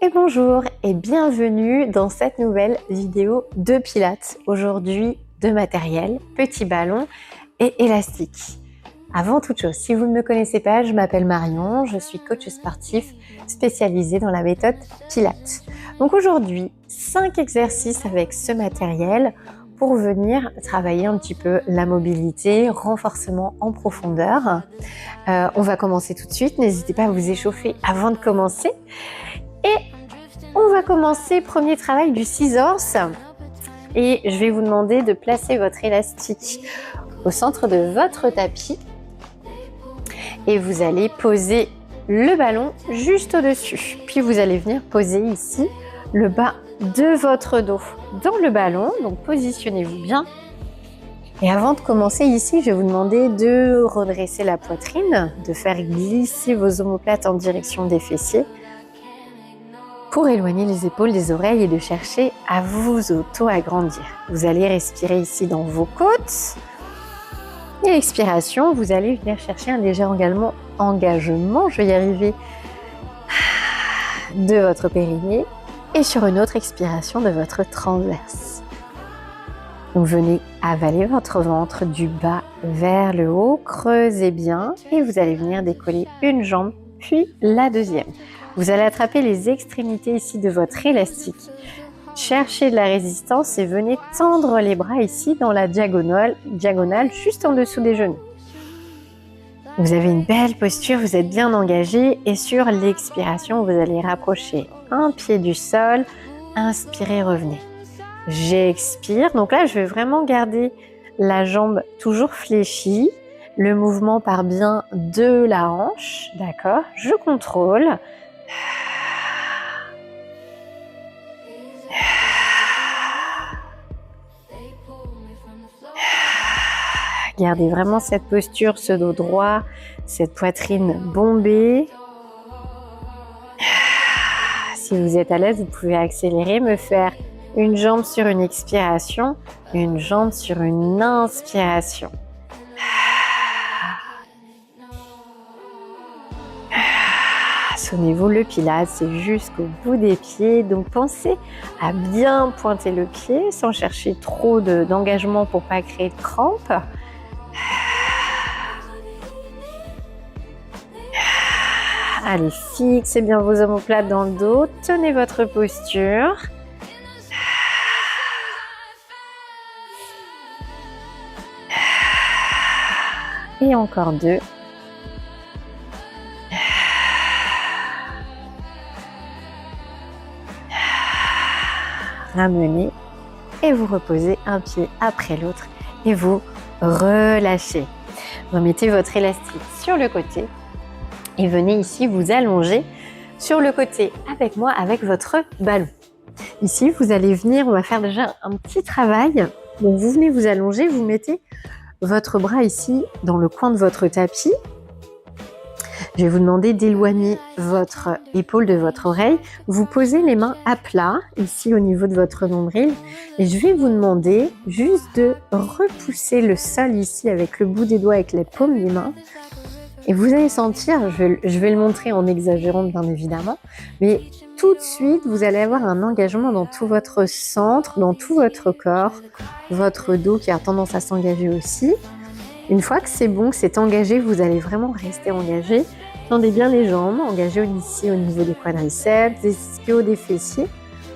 Et bonjour et bienvenue dans cette nouvelle vidéo de Pilates. Aujourd'hui, de matériel, petit ballon et élastique. Avant toute chose, si vous ne me connaissez pas, je m'appelle Marion, je suis coach sportif spécialisée dans la méthode Pilates. Donc aujourd'hui, 5 exercices avec ce matériel pour venir travailler un petit peu la mobilité, renforcement en profondeur. On va commencer tout de suite, n'hésitez pas à vous échauffer avant de commencer. Et on va commencer, premier travail du scissors. Et je vais vous demander de placer votre élastique au centre de votre tapis. Et vous allez poser le ballon juste au-dessus. Puis vous allez venir poser ici le bas de votre dos dans le ballon. Donc positionnez-vous bien. Et avant de commencer ici, je vais vous demander de redresser la poitrine, de faire glisser vos omoplates en direction des fessiers pour éloigner les épaules des oreilles et de chercher à vous auto-agrandir. Vous allez respirer ici dans vos côtes. Et l'expiration, vous allez venir chercher un léger engagement, je vais y arriver, de votre périnée et sur une autre expiration de votre transverse. Donc venez avaler votre ventre du bas vers le haut, creusez bien et vous allez venir décoller une jambe puis la deuxième. Vous allez attraper les extrémités ici de votre élastique. Cherchez de la résistance et venez tendre les bras ici dans la diagonale juste en dessous des genoux. Vous avez une belle posture, vous êtes bien engagé et sur l'expiration, vous allez rapprocher un pied du sol, inspirez, revenez. J'expire, donc là je vais vraiment garder la jambe toujours fléchie. Le mouvement part bien de la hanche, d'accord? Je contrôle. Gardez vraiment cette posture, ce dos droit, cette poitrine bombée. Si vous êtes à l'aise, vous pouvez accélérer, me faire une jambe sur une expiration, une jambe sur une inspiration. Souvenez-vous, le Pilates, c'est jusqu'au bout des pieds. Donc, pensez à bien pointer le pied sans chercher trop d'engagement pour ne pas créer de crampes. Allez, fixez bien vos omoplates dans le dos. Tenez votre posture. Et encore 2. Ramenez et vous reposez un pied après l'autre et vous relâchez. Remettez votre élastique sur le côté et venez ici vous allonger sur le côté avec moi avec votre ballon. Ici, vous allez venir, on va faire déjà un petit travail. Donc vous venez vous allonger, vous mettez votre bras ici dans le coin de votre tapis. Je vais vous demander d'éloigner votre épaule de votre oreille. Vous posez les mains à plat, ici au niveau de votre nombril. Et je vais vous demander juste de repousser le sol ici avec le bout des doigts, avec les paumes des mains. Et vous allez sentir, je vais le montrer en exagérant bien évidemment, mais tout de suite, vous allez avoir un engagement dans tout votre centre, dans tout votre corps, votre dos qui a tendance à s'engager aussi. Une fois que c'est bon, que c'est engagé, vous allez vraiment rester engagé. Tendez bien les jambes, engagez ici au niveau des quadriceps, des ischios, des fessiers.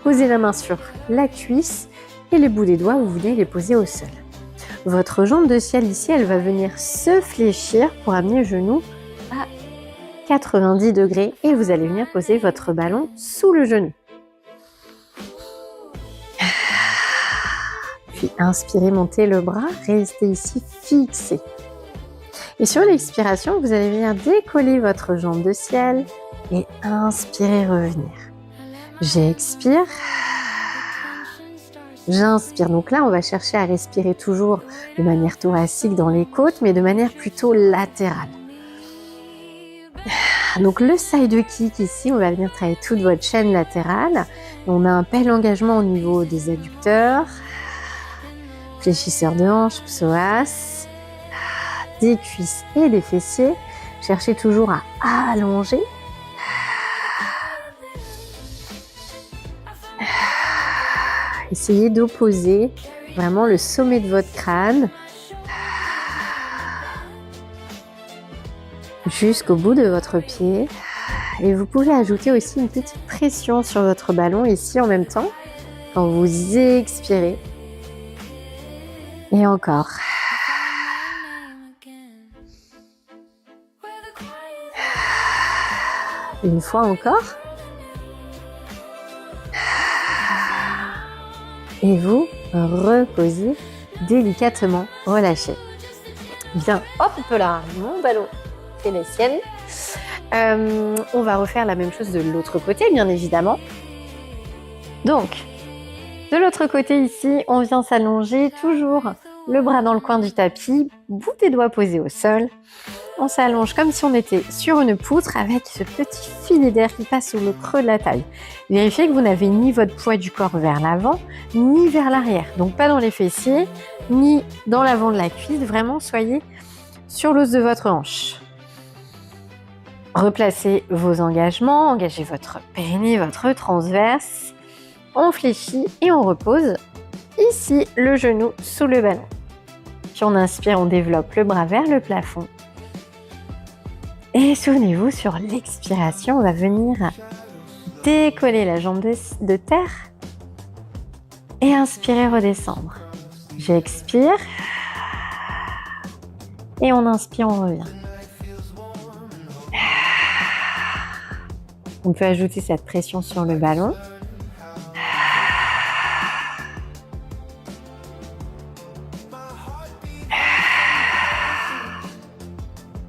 Posez la main sur la cuisse et les bouts des doigts, vous venez les poser au sol. Votre jambe de ciel ici, elle va venir se fléchir pour amener le genou à 90 degrés et vous allez venir poser votre ballon sous le genou. Puis inspirez, montez le bras, restez ici fixé. Et sur l'expiration, vous allez venir décoller votre jambe de ciel et inspirez, revenir. J'expire. J'inspire. Donc là, on va chercher à respirer toujours de manière thoracique dans les côtes, mais de manière plutôt latérale. Donc le side kick ici, on va venir travailler toute votre chaîne latérale. On a un bel engagement au niveau des adducteurs, fléchisseurs de hanches, psoas, des cuisses et des fessiers. Cherchez toujours à allonger. Essayez d'opposer vraiment le sommet de votre crâne jusqu'au bout de votre pied. Et vous pouvez ajouter aussi une petite pression sur votre ballon ici en même temps quand vous expirez. Et encore. Une fois encore. Et vous reposez délicatement, relâchez. Bien, hop là, mon ballon, c'est la sienne. On va refaire la même chose de l'autre côté, bien évidemment. Donc, de l'autre côté ici, on vient s'allonger, toujours le bras dans le coin du tapis, bout des doigts posés au sol. On s'allonge comme si on était sur une poutre avec ce petit filet d'air qui passe sur le creux de la taille. Vérifiez que vous n'avez ni votre poids du corps vers l'avant, ni vers l'arrière. Donc pas dans les fessiers, ni dans l'avant de la cuisse. Vraiment, soyez sur l'os de votre hanche. Replacez vos engagements, engagez votre périnée, votre transverse. On fléchit et on repose ici le genou sous le ballon. Puis on inspire, on développe le bras vers le plafond. Et souvenez-vous, sur l'expiration, on va venir décoller la jambe de terre et inspirer, redescendre. J'expire et on inspire, on revient. On peut ajouter cette pression sur le ballon.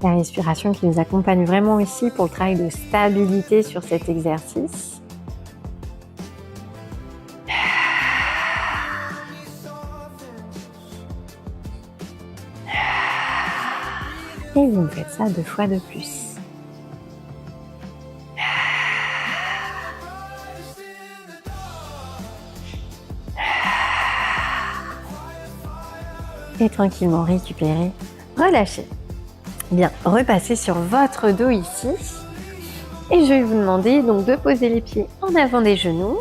La respiration qui nous accompagne vraiment ici pour le travail de stabilité sur cet exercice. Et vous me faites ça 2 fois de plus. Et tranquillement récupérer, relâchez. Bien, repassez sur votre dos ici. Et je vais vous demander donc de poser les pieds en avant des genoux.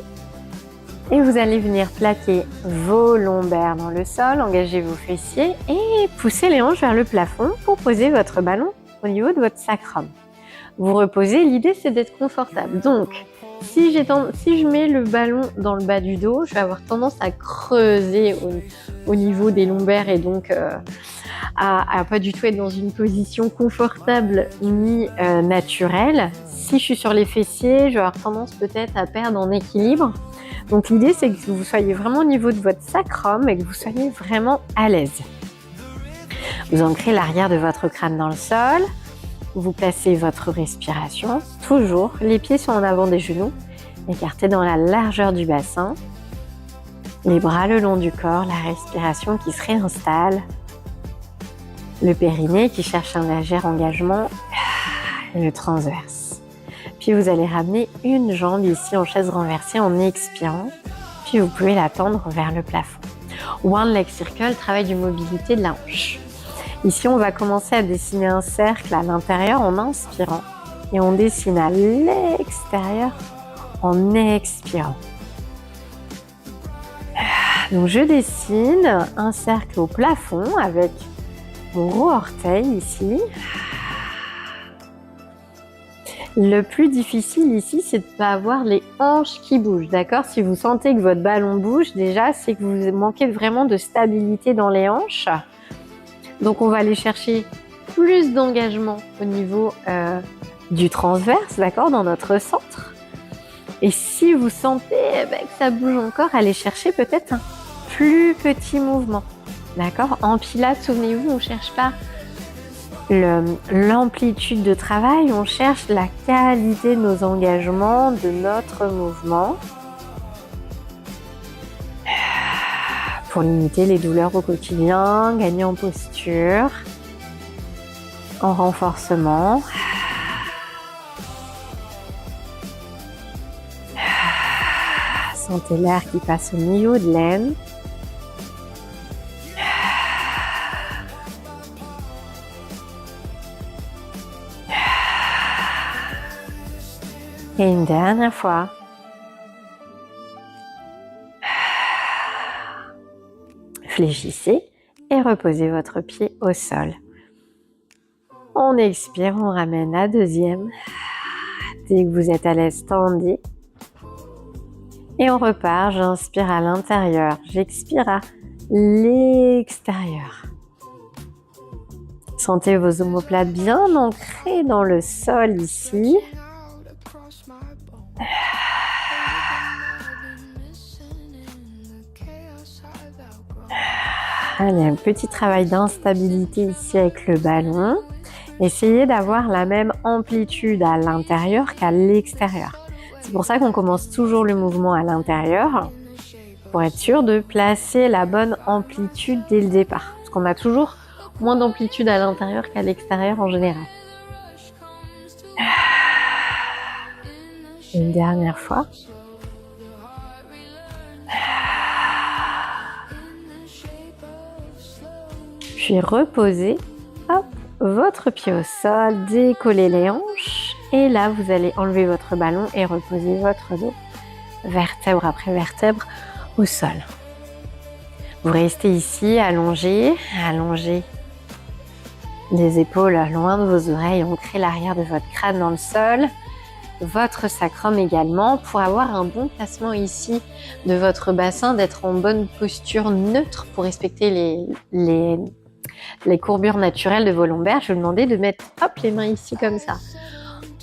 Et vous allez venir plaquer vos lombaires dans le sol, engager vos fessiers et pousser les hanches vers le plafond pour poser votre ballon au niveau de votre sacrum. Vous reposez, l'idée c'est d'être confortable. Donc, si je mets le ballon dans le bas du dos, je vais avoir tendance à creuser au niveau des lombaires et donc à pas du tout être dans une position confortable ni naturelle. Si je suis sur les fessiers, je vais avoir tendance peut-être à perdre en équilibre. Donc l'idée c'est que vous soyez vraiment au niveau de votre sacrum et que vous soyez vraiment à l'aise. Vous ancrez l'arrière de votre crâne dans le sol. Vous placez votre respiration, toujours les pieds sont en avant des genoux, écartés dans la largeur du bassin. Les bras le long du corps, la respiration qui se réinstalle. Le périnée qui cherche un léger engagement et le transverse. Puis vous allez ramener une jambe ici en chaise renversée en expirant. Puis vous pouvez la tendre vers le plafond. One leg circle, travail de mobilité de la hanche. Ici, on va commencer à dessiner un cercle à l'intérieur en inspirant et on dessine à l'extérieur en expirant. Donc je dessine un cercle au plafond avec mon gros orteil ici. Le plus difficile ici, c'est de ne pas avoir les hanches qui bougent, d'accord? Si vous sentez que votre ballon bouge, déjà, c'est que vous manquez vraiment de stabilité dans les hanches. Donc, on va aller chercher plus d'engagement au niveau du transverse, d'accord, dans notre centre. Et si vous sentez que ça bouge encore, allez chercher peut-être un plus petit mouvement, d'accord? En pilates, souvenez-vous, on ne cherche pas l'amplitude de travail, on cherche la qualité de nos engagements, de notre mouvement pour limiter les douleurs au quotidien, gagner en posture, en renforcement. Sentez l'air qui passe au milieu de l'aine. Et une dernière fois. Réfléchissez et reposez votre pied au sol. On expire, on ramène la deuxième. Dès que vous êtes à l'aise, tendez. Et on repart, j'inspire à l'intérieur, j'expire à l'extérieur. Sentez vos omoplates bien ancrées dans le sol ici. Allez, un petit travail d'instabilité ici avec le ballon. Essayez d'avoir la même amplitude à l'intérieur qu'à l'extérieur. C'est pour ça qu'on commence toujours le mouvement à l'intérieur, pour être sûr de placer la bonne amplitude dès le départ. Parce qu'on a toujours moins d'amplitude à l'intérieur qu'à l'extérieur en général. Une dernière fois. Puis reposez, hop, votre pied au sol, décollez les hanches. Et là, vous allez enlever votre ballon et reposer votre dos, vertèbre après vertèbre, au sol. Vous restez ici, allongé les épaules loin de vos oreilles, ancrez l'arrière de votre crâne dans le sol, votre sacrum également, pour avoir un bon placement ici de votre bassin, d'être en bonne posture neutre pour respecter les courbures naturelles de vos lombaires. Je vais vous demander de mettre les mains ici comme ça,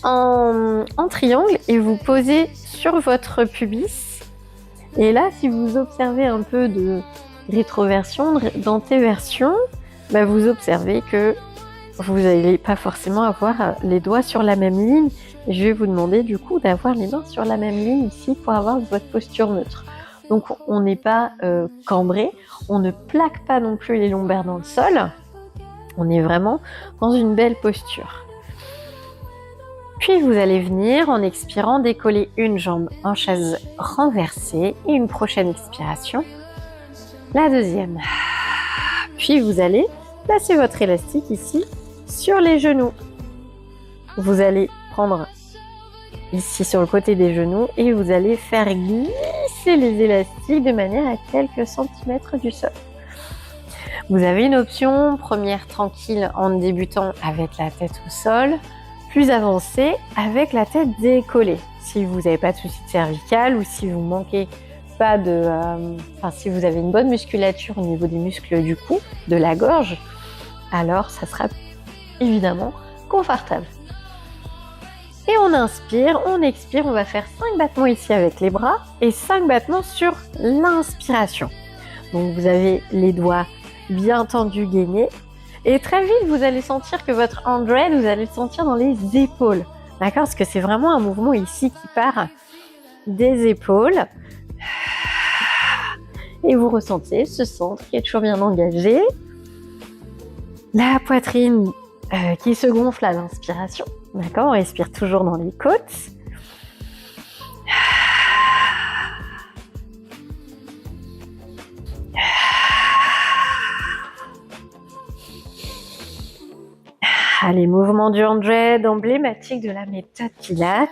en triangle, et vous posez sur votre pubis. Et là, si vous observez un peu de rétroversion, d'antéversion, vous observez que vous n'allez pas forcément avoir les doigts sur la même ligne. Et je vais vous demander du coup d'avoir les mains sur la même ligne ici pour avoir votre posture neutre. Donc on n'est pas cambré, on ne plaque pas non plus les lombaires dans le sol. On est vraiment dans une belle posture. Puis vous allez venir, en expirant, décoller une jambe en chaise renversée et une prochaine expiration, la deuxième. Puis vous allez placer votre élastique ici sur les genoux. Vous allez prendre ici sur le côté des genoux et vous allez faire glisser les élastiques de manière à quelques centimètres du sol. Vous avez une option première tranquille en débutant avec la tête au sol, plus avancée avec la tête décollée. Si vous n'avez pas de souci de cervicale ou si vous manquez pas de, si vous avez une bonne musculature au niveau des muscles du cou, de la gorge, alors ça sera évidemment confortable. Et on inspire, on expire, on va faire 5 battements ici avec les bras et 5 battements sur l'inspiration. Donc vous avez les doigts bien tendus, gainés. Et très vite, vous allez sentir que votre 100, vous allez le sentir dans les épaules. D'accord? Parce que c'est vraiment un mouvement ici qui part des épaules. Et vous ressentez ce centre qui est toujours bien engagé. La poitrine qui se gonfle à l'inspiration. D'accord? On respire toujours dans les côtes. Les mouvements du 100 emblématiques de la méthode Pilates.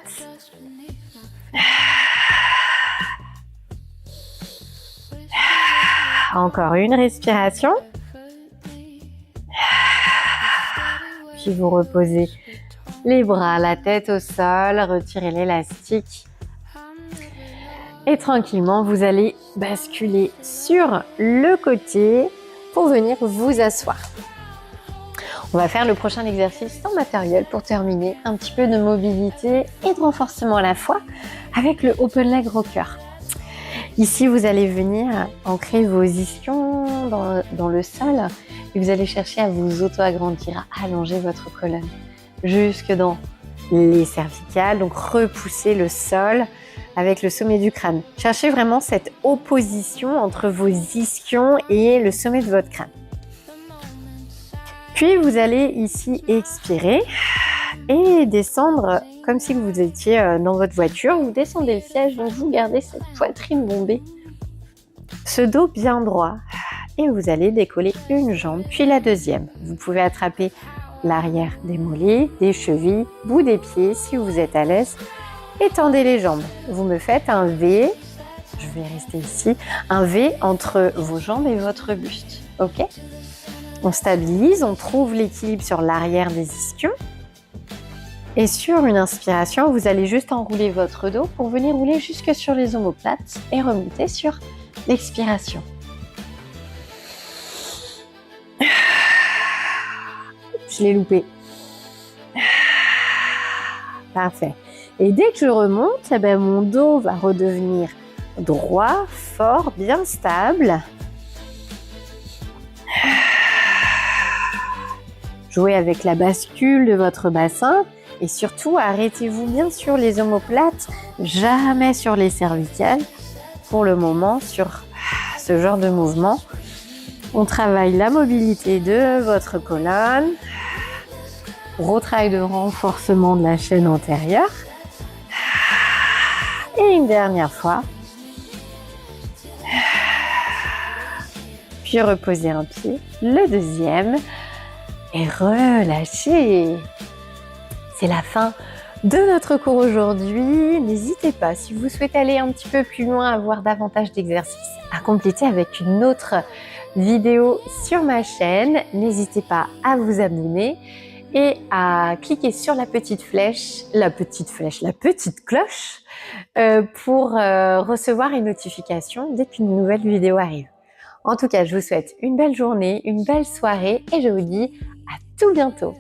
Encore une respiration. Puis vous reposez les bras, la tête au sol, retirez l'élastique. Et tranquillement, vous allez basculer sur le côté pour venir vous asseoir. On va faire le prochain exercice sans matériel pour terminer, un petit peu de mobilité et de renforcement à la fois avec le Open Leg Rocker. Ici, vous allez venir ancrer vos ischions dans le sol et vous allez chercher à vous auto-agrandir, à allonger votre colonne jusque dans les cervicales. Donc, repoussez le sol avec le sommet du crâne. Cherchez vraiment cette opposition entre vos ischions et le sommet de votre crâne. Puis, vous allez ici expirer et descendre comme si vous étiez dans votre voiture. Vous descendez le siège, donc vous gardez cette poitrine bombée, ce dos bien droit. Et vous allez décoller une jambe, puis la deuxième. Vous pouvez attraper l'arrière des mollets, des chevilles, bout des pieds si vous êtes à l'aise. Et tendez les jambes. Vous me faites un V, je je vais rester ici, un V entre vos jambes et votre buste, ok? On stabilise, on trouve l'équilibre sur l'arrière des ischions. Et sur une inspiration, vous allez juste enrouler votre dos pour venir rouler jusque sur les omoplates et remonter sur l'expiration. Je l'ai loupé. Parfait. Et dès que je remonte, eh ben, mon dos va redevenir droit, fort, bien stable. Jouez avec la bascule de votre bassin et surtout arrêtez-vous bien sur les omoplates, jamais sur les cervicales. Pour le moment, sur ce genre de mouvement, on travaille la mobilité de votre colonne, gros travail de renforcement de la chaîne antérieure. Et une dernière fois. Puis reposez un pied, le deuxième. Et relâchez. C'est la fin de notre cours aujourd'hui. N'hésitez pas, si vous souhaitez aller un petit peu plus loin, avoir davantage d'exercices à compléter avec une autre vidéo sur ma chaîne, n'hésitez pas à vous abonner et à cliquer sur la petite cloche pour recevoir une notification dès qu'une nouvelle vidéo arrive. En tout cas, je vous souhaite une belle journée, une belle soirée et je vous dis à tout bientôt.